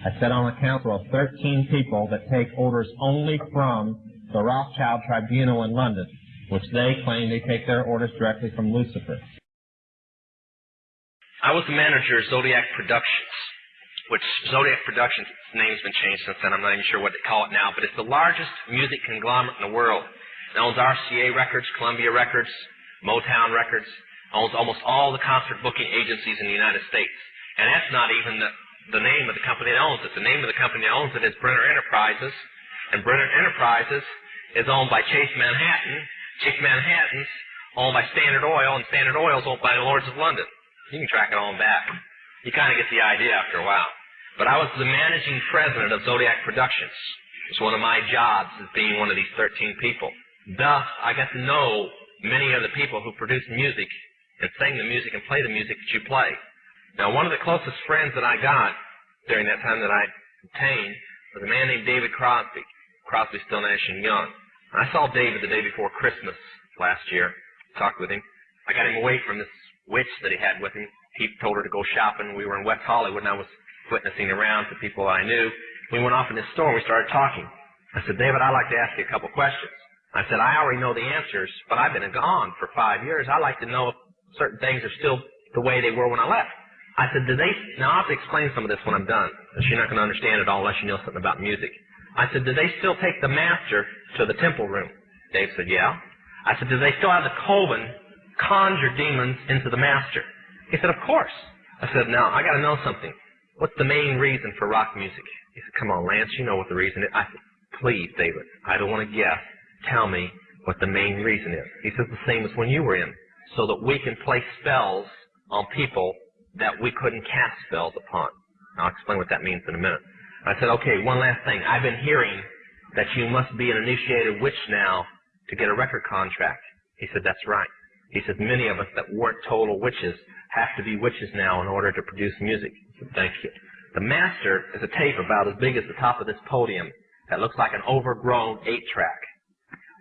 I sit on a council of 13 people that take orders only from the Rothschild Tribunal in London, which they claim they take their orders directly from Lucifer. I was the manager of Zodiac Productions, which Zodiac Productions, its name's been changed since then. I'm not even sure what they call it now, but it's the largest music conglomerate in the world. It owns RCA Records, Columbia Records, Motown Records, owns almost all the concert booking agencies in the United States. And that's not even the name of the company that owns it. The name of the company that owns it is Brenner Enterprises, and Brenner Enterprises is owned by Chase Manhattan. Chase Manhattan's owned by Standard Oil, and Standard Oil is owned by the Lords of London. You can track it on back. You kind of get the idea after a while. But I was the managing president of Zodiac Productions. It's one of my jobs as being one of these 13 people. Thus, I got to know many of the people who produce music and sing the music and play the music that you play. Now, one of the closest friends that I got during that time that I obtained was a man named David Crosby. Crosby, Still, Nash & Young. And I saw David the day before Christmas last year, talked with him. I got him away from this witch that he had with him. He told her to go shopping. We were in West Hollywood, and I was witnessing around to people I knew. We went off in this store, and we started talking. I said, David, I'd like to ask you a couple questions. I said, I already know the answers, but I've been gone for 5 years. I'd like to know if certain things are still the way they were when I left. I said, now I'll have to explain some of this when I'm done, because you're not going to understand it all unless you know something about music. I said, do they still take the master to the temple room? Dave said, yeah. I said, do they still have the coven conjure demons into the master? He said, of course. I said, now, I got to know something. What's the main reason for rock music? He said, come on, Lance, you know what the reason is. I said, please, David, I don't want to guess. Tell me what the main reason is. He says, the same as when you were in, so that we can play spells on people that we couldn't cast spells upon. I'll explain what that means in a minute. I said, okay, one last thing. I've been hearing that you must be an initiated witch now to get a record contract. He said, that's right. He says, many of us that weren't total witches have to be witches now in order to produce music. I said, thank you. The master is a tape about as big as the top of this podium that looks like an overgrown 8-track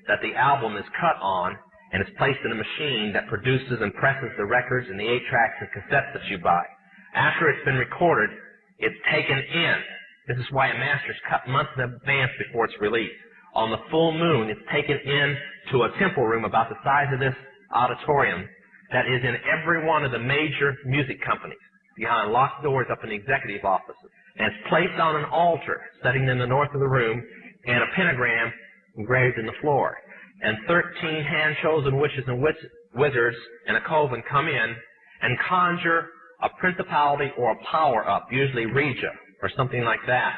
that the album is cut on and is placed in a machine that produces and presses the records and the 8-tracks and cassettes that you buy. After it's been recorded, it's taken in. This is why a master is cut months in advance before it's released. On the full moon, it's taken in to a temple room about the size of this auditorium that is in every one of the major music companies, behind locked doors up in the executive offices. And it's placed on an altar sitting in the north of the room, and a pentagram engraved in the floor. And 13 hand-chosen witches and wizards in a coven come in and conjure a principality or a power up, usually Regia or something like that,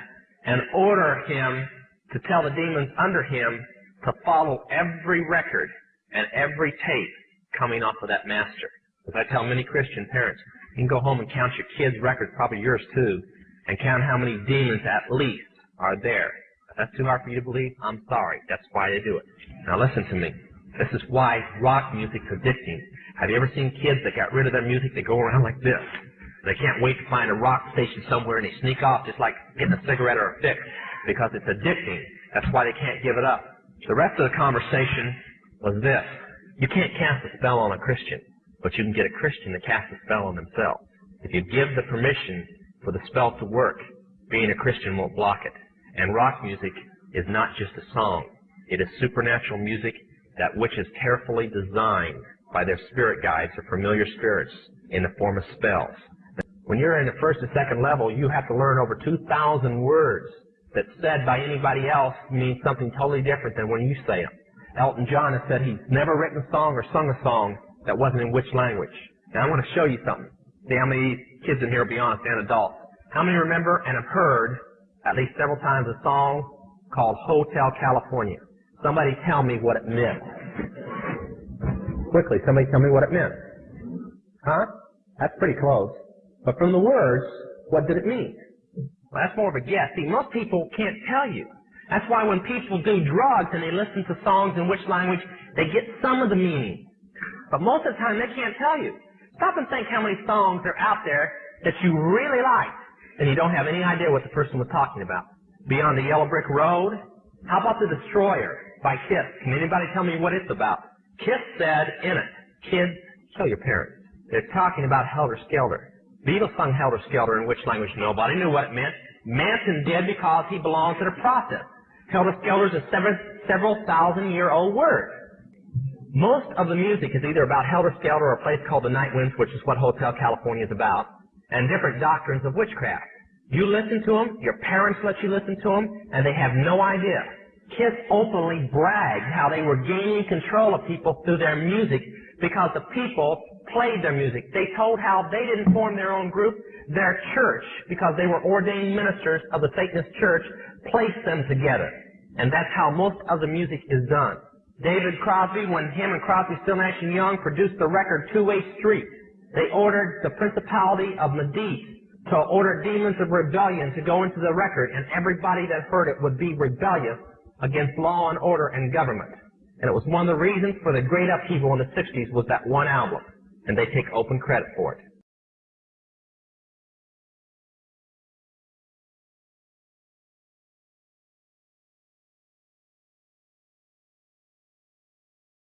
and order him to tell the demons under him to follow every record and every tape coming off of that master. As I tell many Christian parents, you can go home and count your kids' records, probably yours too, and count how many demons at least are there. If that's too hard for you to believe, I'm sorry. That's why they do it. Now listen to me. This is why rock music's addicting. Have you ever seen kids that got rid of their music? They go around like this. They can't wait to find a rock station somewhere, and they sneak off just like getting a cigarette or a fix, because it's addicting. That's why they can't give it up. The rest of the conversation was this. You can't cast a spell on a Christian, but you can get a Christian to cast a spell on themselves. If you give the permission for the spell to work, being a Christian won't block it. And rock music is not just a song. It is supernatural music that which is carefully designed by their spirit guides or familiar spirits in the form of spells. When you're in the first or second level, you have to learn over 2,000 words that said by anybody else mean something totally different than when you say them. Elton John has said he's never written a song or sung a song that wasn't in which language. Now I want to show you something. See how many kids in here will be honest and adults. How many remember and have heard at least several times a song called Hotel California? Somebody tell me what it meant. Quickly, somebody tell me what it meant. Huh? That's pretty close. But from the words, what did it mean? Well, that's more of a guess. See, most people can't tell you. That's why when people do drugs and they listen to songs in which language, they get some of the meaning. But most of the time, they can't tell you. Stop and think how many songs are out there that you really like, and you don't have any idea what the person was talking about. Beyond the Yellow Brick Road? How about The Destroyer by Kiss? Can anybody tell me what it's about? Kiss said in it, kids, tell your parents. They're talking about Helter Skelter. Beatles sung Helter Skelter in which language? Nobody knew what it meant. Manson did because he belonged to the process. Helter-skelter is a several thousand-year-old word. Most of the music is either about helter-skelter or a place called the Night Winds, which is what Hotel California is about, and different doctrines of witchcraft. You listen to them, your parents let you listen to them, and they have no idea. Kiss openly bragged how they were gaining control of people through their music because the people played their music. They told how they didn't form their own group. Their church, because they were ordained ministers of the Satanist church, placed them together. And that's how most of the music is done. David Crosby, when him and Crosby, Still, Nash & Young produced the record Two-Way Street, they ordered the principality of Medici to order demons of rebellion to go into the record, and everybody that heard it would be rebellious against law and order and government. And it was one of the reasons for the great upheaval in the 60s was that one album, and they take open credit for it.